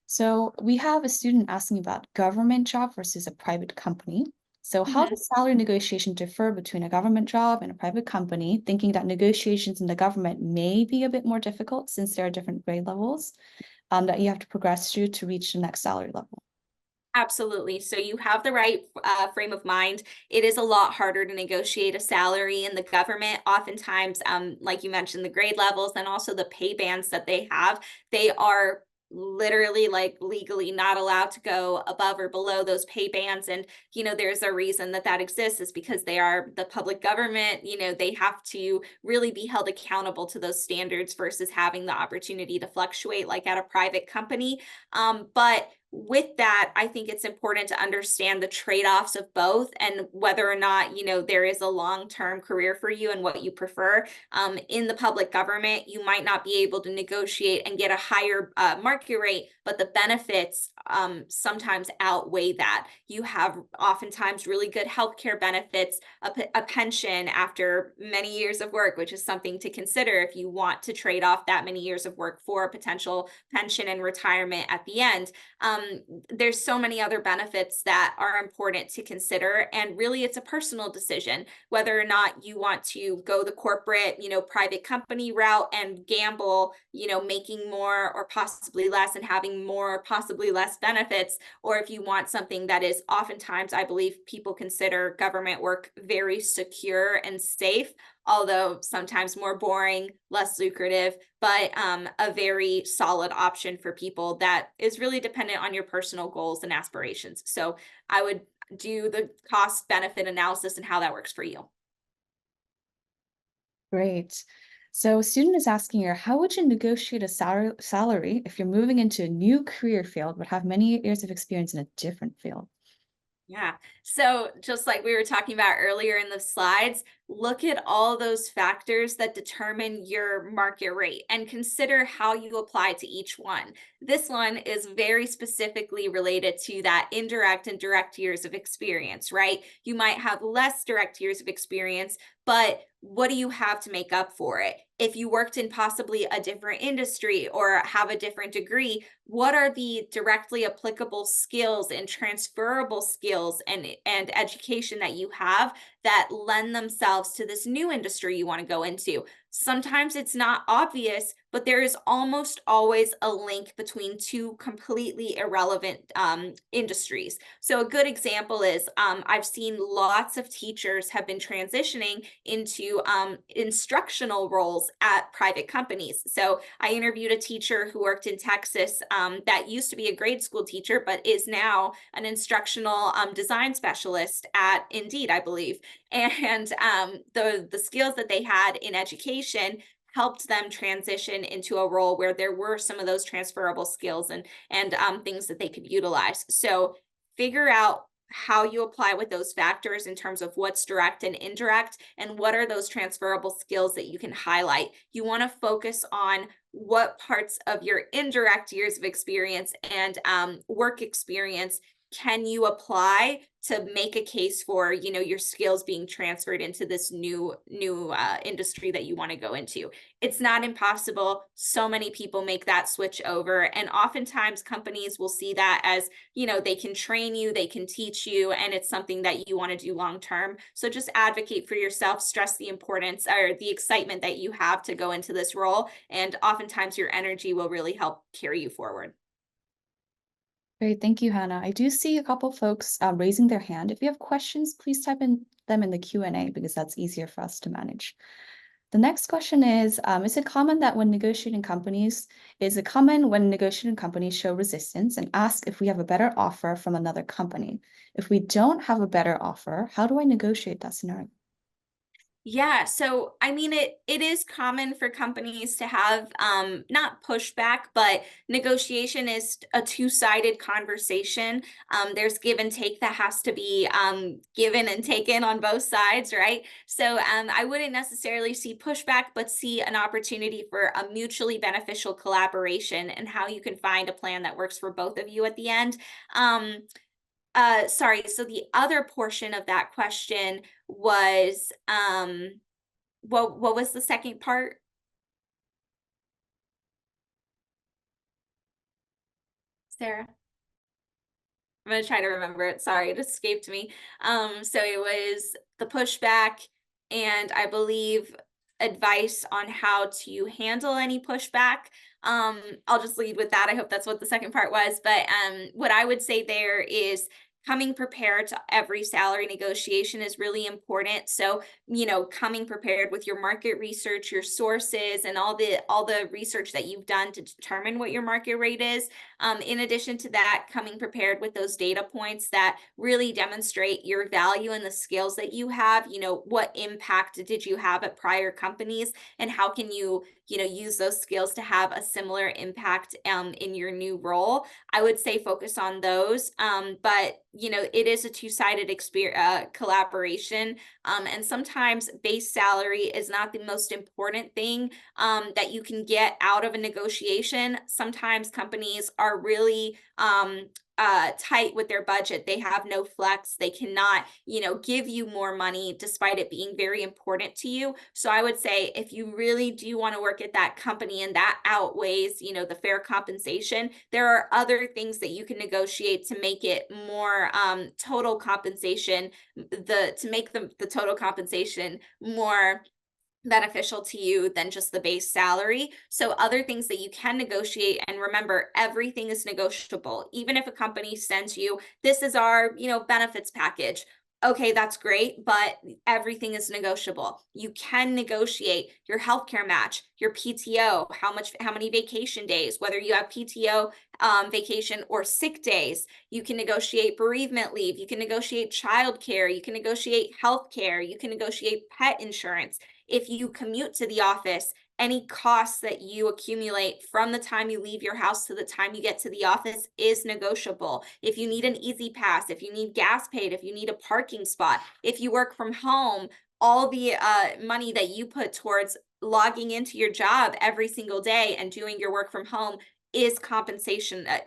So we have a student asking about government job versus a private company. So how Mhm. does salary negotiation differ between a government job and a private company, thinking that negotiations in the government may be a bit more difficult since there are different grade levels that you have to progress through to reach the next salary level? Absolutely. So you have the right frame of mind. It is a lot harder to negotiate a salary in the government. Oftentimes, like you mentioned, the grade levels and also the pay bands that they are literally like legally not allowed to go above or below those pay bands. And, there's a reason that that exists is because they are the public government. They have to really be held accountable to those standards versus having the opportunity to fluctuate like at a private company. But with that, I think it's important to understand the trade-offs of both and whether or not, there is a long-term career for you and what you prefer. In the public government, you might not be able to negotiate and get a higher market rate, but the benefits sometimes outweigh that. You have oftentimes really good healthcare benefits, a pension after many years of work, which is something to consider if you want to trade off that many years of work for a potential pension and retirement at the end. There's so many other benefits that are important to consider. And really, it's a personal decision whether or not you want to go the corporate, private company route and gamble, making more or possibly less and having more or possibly less benefits, or if you want something that is oftentimes, I believe people consider government work very secure and safe, although sometimes more boring, less lucrative, but a very solid option for people that is really dependent on your personal goals and aspirations. So I would do the cost benefit analysis and how that works for you. Great. So a student is asking here, how would you negotiate a salary if you're moving into a new career field but have many years of experience in a different field? Yeah. So just like we were talking about earlier in the slides, look at all those factors that determine your market rate and consider how you apply to each one. This one is very specifically related to that indirect and direct years of experience, right? You might have less direct years of experience, but what do you have to make up for it? If you worked in possibly a different industry or have a different degree, what are the directly applicable skills and transferable skills and education that you have that lend themselves to this new industry you want to go into. Sometimes it's not obvious, but there is almost always a link between two completely irrelevant industries. So a good example is I've seen lots of teachers have been transitioning into instructional roles at private companies. So I interviewed a teacher who worked in Texas that used to be a grade school teacher, but is now an instructional design specialist at Indeed, I believe. And the skills that they had in education helped them transition into a role where there were some of those transferable skills and things that they could utilize. So figure out how you apply with those factors in terms of what's direct and indirect, and what are those transferable skills that you can highlight. You want to focus on what parts of your indirect years of experience and work experience can you apply to make a case for, you know, your skills being transferred into this new industry that you want to go into. It's not impossible. So many people make that switch over, and oftentimes companies will see that as, you know, they can train you, they can teach you, and it's something that you want to do long term. So just advocate for yourself, stress the importance or the excitement that you have to go into this role, and oftentimes your energy will really help carry you forward. Great, thank you, Hannah. I do see a couple folks raising their hand. If you have questions, please type in them in the Q&A because that's easier for us to manage. The next question is it common when negotiating companies show resistance and ask if we have a better offer from another company? If we don't have a better offer, how do I negotiate that scenario? Yeah, so I mean it is common for companies to have not pushback, but negotiation is a two-sided conversation. There's give and take that has to be given and taken on both sides, right? So I wouldn't necessarily see pushback, but see an opportunity for a mutually beneficial collaboration and how you can find a plan that works for both of you at the end. Sorry, so the other portion of that question was, what was the second part, Sarah? I'm gonna try to remember it. Sorry, it escaped me. So it was the pushback, and I believe advice on how to handle any pushback. I'll just lead with that. I hope that's what the second part was. But what I would say there is coming prepared to every salary negotiation is really important. So, you know, coming prepared with your market research, your sources, and all the research that you've done to determine what your market rate is. In addition to that, coming prepared with those data points that really demonstrate your value and the skills that you have. You know, what impact did you have at prior companies, and how can you, you know, use those skills to have a similar impact in your new role? I would say focus on those. But you know, it is a two-sided collaboration. And sometimes base salary is not the most important thing that you can get out of a negotiation. Sometimes companies are really tight with their budget. They have no flex. They cannot, you know, give you more money despite it being very important to you. So I would say if you really do want to work at that company and that outweighs, you know, the fair compensation, there are other things that you can negotiate to make it more total compensation, to make the total compensation more beneficial to you than just the base salary. So other things that you can negotiate, and remember, everything is negotiable. Even if a company sends you, this is our, you know, benefits package. Okay, that's great, but everything is negotiable. You can negotiate your healthcare match, your PTO, how many vacation days, whether you have PTO, vacation, or sick days. You can negotiate bereavement leave. You can negotiate childcare. You can negotiate healthcare. You can negotiate pet insurance. If you commute to the office, any costs that you accumulate from the time you leave your house to the time you get to the office is negotiable. If you need an easy pass, if you need gas paid, if you need a parking spot, if you work from home, all the money that you put towards logging into your job every single day and doing your work from home is compensation that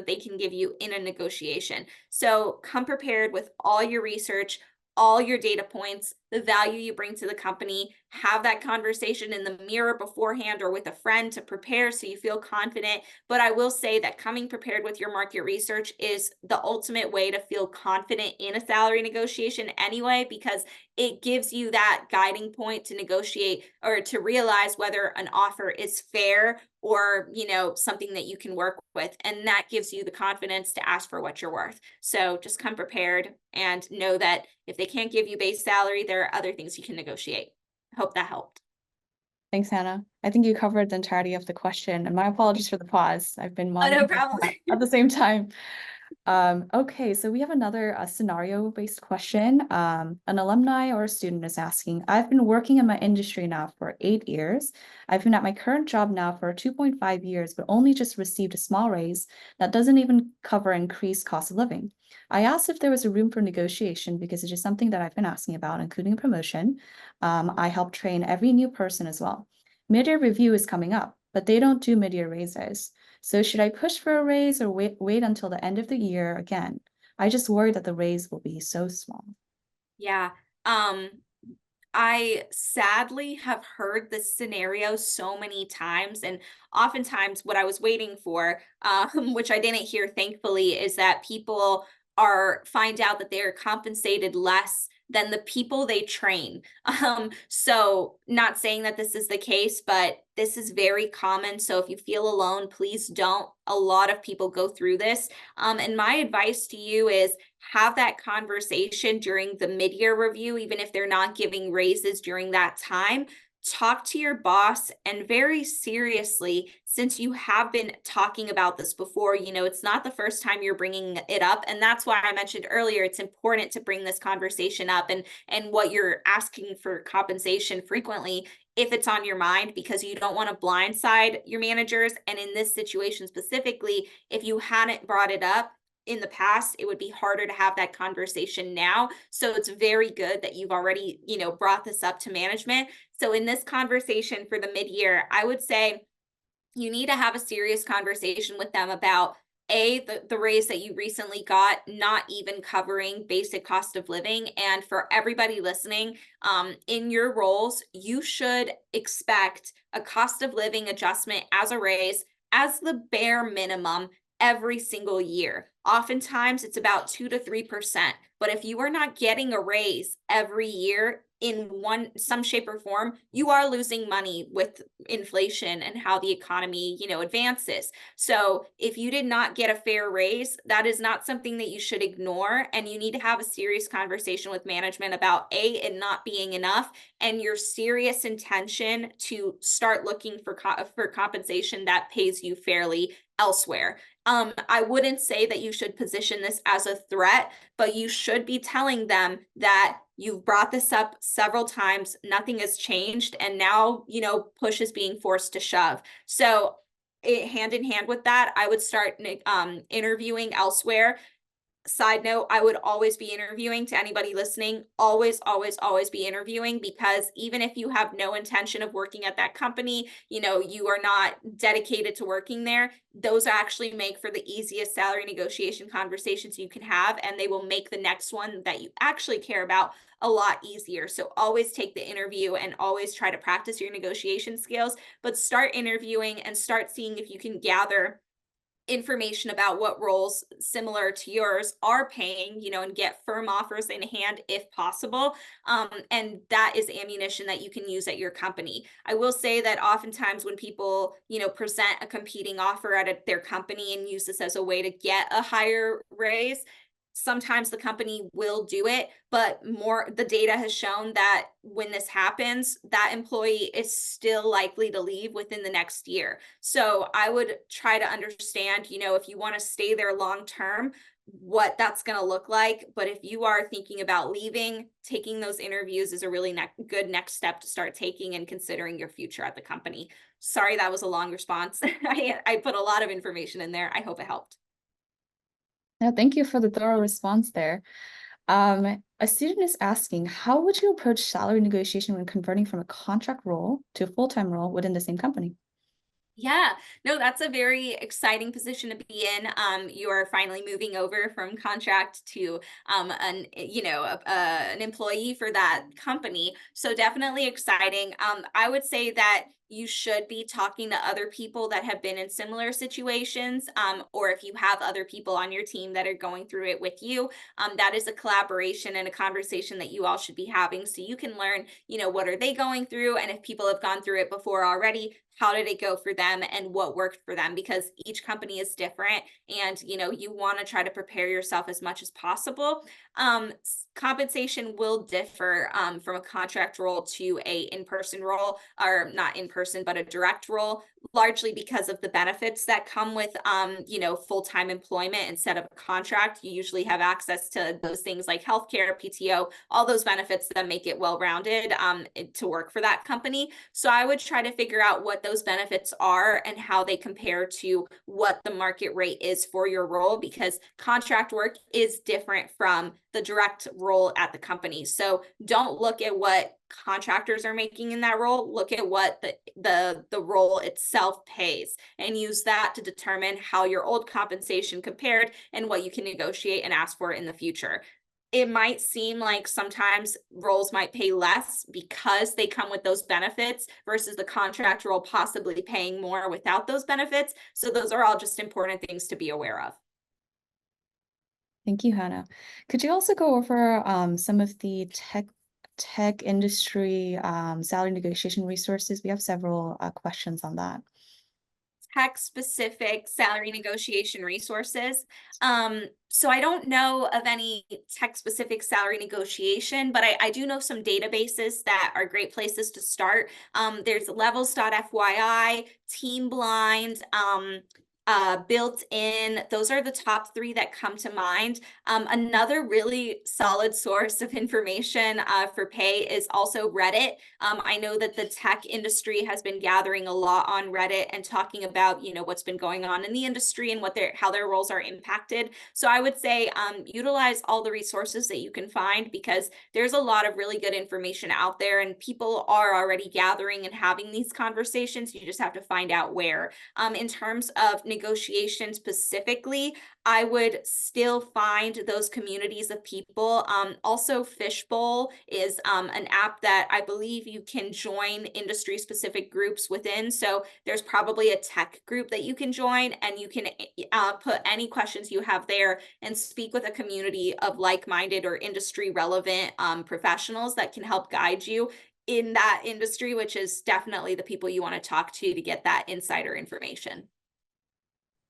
they can give you in a negotiation. So come prepared with all your research, all your data points, the value you bring to the company. Have that conversation in the mirror beforehand or with a friend to prepare so you feel confident. But I will say that coming prepared with your market research is the ultimate way to feel confident in a salary negotiation anyway, because it gives you that guiding point to negotiate or to realize whether an offer is fair or, something that you can work with. And that gives you the confidence to ask for what you're worth. So just come prepared and know that if they can't give you base salary, there are other things you can negotiate. Hope that helped. Thanks, Hannah. I think you covered the entirety of the question, and my apologies for the pause. I've been Oh, no monitoring problem. at the same time. Okay, so we have another scenario-based question. An alumni or a student is asking, I've been working in my industry now for 8 years. I've been at my current job now for 2.5 years, but only just received a small raise that doesn't even cover increased cost of living. I asked if there was a room for negotiation because it's just something that I've been asking about, including promotion. I help train every new person as well. Mid-year review is coming up, but they don't do mid-year raises. So should I push for a raise or wait until the end of the year again? I just worry that the raise will be so small. Yeah. Um, I sadly have heard this scenario so many times, and oftentimes what I was waiting for, which I didn't hear thankfully, is that people are find out that they're compensated less than the people they train. So not saying that this is the case, but this is very common. So if you feel alone, please don't. A lot of people go through this. And my advice to you is have that conversation during the mid-year review, even if they're not giving raises during that time. Talk to your boss and very seriously, since you have been talking about this before, it's not the first time you're bringing it up. And that's why I mentioned earlier, it's important to bring this conversation up and what you're asking for compensation frequently if it's on your mind, because you don't want to blindside your managers. And in this situation specifically, if you hadn't brought it up in the past, it would be harder to have that conversation now. So it's very good that you've already, brought this up to management. So in this conversation for the mid-year, I would say you need to have a serious conversation with them about the raise that you recently got not even covering basic cost of living. And for everybody listening, in your roles, you should expect a cost of living adjustment as a raise as the bare minimum every single year. Oftentimes it's about 2 to 3%. But if you are not getting a raise every year in some shape or form, you are losing money with inflation and how the economy, advances. So if you did not get a fair raise, that is not something that you should ignore. And you need to have a serious conversation with management about it not being enough, and your serious intention to start looking for compensation that pays you fairly elsewhere. I wouldn't say that you should position this as a threat, but you should be telling them that you've brought this up several times, nothing has changed, and now, push is being forced to shove. So hand in hand with that, I would start interviewing elsewhere. Side note, I would always be interviewing. To anybody listening, always, always, always be interviewing, because even if you have no intention of working at that company, you are not dedicated to working there, those actually make for the easiest salary negotiation conversations you can have, and they will make the next one that you actually care about a lot easier. So always take the interview and always try to practice your negotiation skills, but start interviewing and start seeing if you can gather information about what roles similar to yours are paying, and get firm offers in hand if possible. And that is ammunition that you can use at your company. I will say that oftentimes when people, present a competing offer at their company and use this as a way to get a higher raise, sometimes the company will do it, but the data has shown that when this happens, that employee is still likely to leave within the next year. So I would try to understand, if you want to stay there long term, what that's going to look like. But if you are thinking about leaving, taking those interviews is a really good next step to start taking and considering your future at the company. Sorry, that was a long response. I put a lot of information in there. I hope it helped. Yeah, thank you for the thorough response there. A student is asking, how would you approach salary negotiation when converting from a contract role to a full-time role within the same company? Yeah, no, that's a very exciting position to be in. You're finally moving over from contract to an employee for that company. So definitely exciting. I would say that you should be talking to other people that have been in similar situations, or if you have other people on your team that are going through it with you, that is a collaboration and a conversation that you all should be having, so you can learn, what are they going through, and if people have gone through it before already, how did it go for them and what worked for them, because each company is different, and you want to try to prepare yourself as much as possible. Compensation will differ from a contract role to a in-person role, or not in person but a direct role, largely because of the benefits that come with full-time employment instead of a contract. You usually have access to those things like healthcare, PTO, all those benefits that make it well-rounded to work for that company. So I would try to figure out what those benefits are and how they compare to what the market rate is for your role, because contract work is different from the direct role at the company. So don't look at what contractors are making in that role. Look at what the role itself pays, and use that to determine how your old compensation compared and what you can negotiate and ask for in the future. It might seem like sometimes roles might pay less because they come with those benefits versus the contract role possibly paying more without those benefits. So those are all just important things to be aware of. Thank you, Hannah. Could you also go over some of the tech industry salary negotiation resources? We have several questions on that. Tech specific salary negotiation resources. So I don't know of any tech specific salary negotiation, but I do know some databases that are great places to start. There's levels.fyi, Team Blind, built in. Those are the top three that come to mind. Another really solid source of information for pay is also Reddit. I know that the tech industry has been gathering a lot on Reddit and talking about, what's been going on in the industry and how their roles are impacted. So I would say utilize all the resources that you can find, because there's a lot of really good information out there and people are already gathering and having these conversations. You just have to find out where. In terms of negotiation specifically, I would still find those communities of people. Also, Fishbowl is an app that I believe you can join industry specific groups within. So there's probably a tech group that you can join, and you can put any questions you have there and speak with a community of like-minded or industry relevant professionals that can help guide you in that industry, which is definitely the people you want to talk to get that insider information.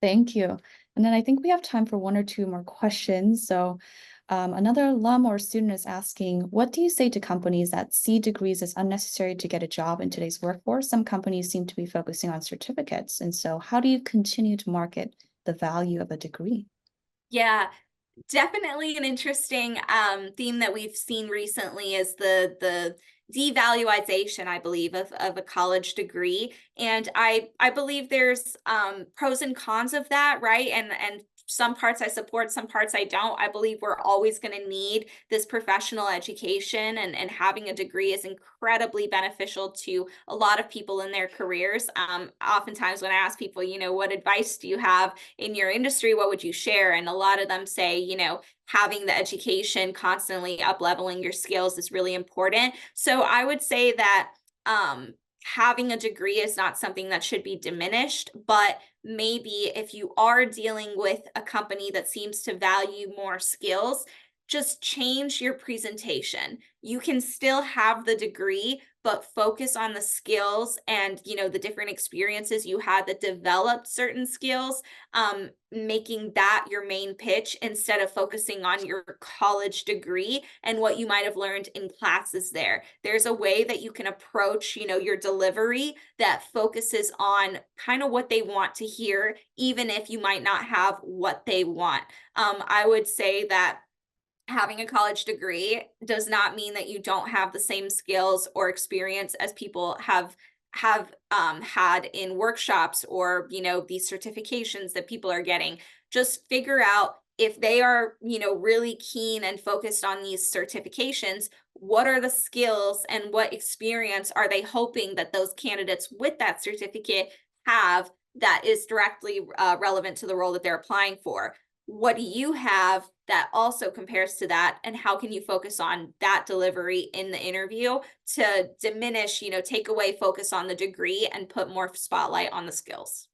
Thank you. And then I think we have time for one or two more questions. So another alum or student is asking, what do you say to companies that see degrees as unnecessary to get a job in today's workforce? Some companies seem to be focusing on certificates. And so how do you continue to market the value of a degree? Yeah, definitely an interesting theme that we've seen recently is the devaluation, I believe, of a college degree. And I believe there's pros and cons of that, right? And some parts I support, some parts I don't. I believe we're always going to need this professional education, and having a degree is incredibly beneficial to a lot of people in their careers. Oftentimes when I ask people, what advice do you have in your industry, what would you share? And a lot of them say, having the education, constantly up leveling your skills is really important. So I would say that having a degree is not something that should be diminished, but maybe if you are dealing with a company that seems to value more skills, just change your presentation. You can still have the degree, but focus on the skills and the different experiences you had that developed certain skills, making that your main pitch instead of focusing on your college degree and what you might have learned in classes there. There's a way that you can approach, your delivery that focuses on kind of what they want to hear, even if you might not have what they want. I would say that having a college degree does not mean that you don't have the same skills or experience as people have had in workshops, or these certifications that people are getting. Just figure out if they are really keen and focused on these certifications, what are the skills and what experience are they hoping that those candidates with that certificate have that is directly relevant to the role that they're applying for? What do you have that also compares to that? And how can you focus on that delivery in the interview to diminish, take away focus on the degree and put more spotlight on the skills?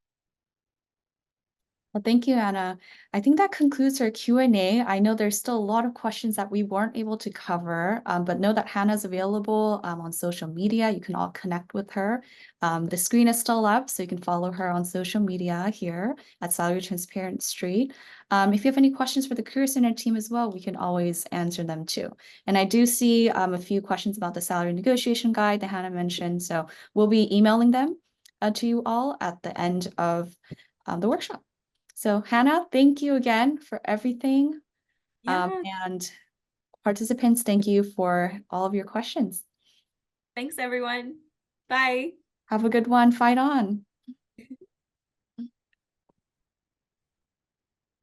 Well, thank you, Anna. I think that concludes our Q&A. I know there's still a lot of questions that we weren't able to cover, but know that Hannah's available on social media. You can all connect with her. The screen is still up, so you can follow her on social media here at Salary Transparent Street. If you have any questions for the Career Center team as well, we can always answer them too. And I do see a few questions about the salary negotiation guide that Hannah mentioned, so we'll be emailing them to you all at the end of the workshop. So Hannah, thank you again for everything. Yeah, And participants, thank you for all of your questions. thanks everyone. Bye. Have a good one. Fight on.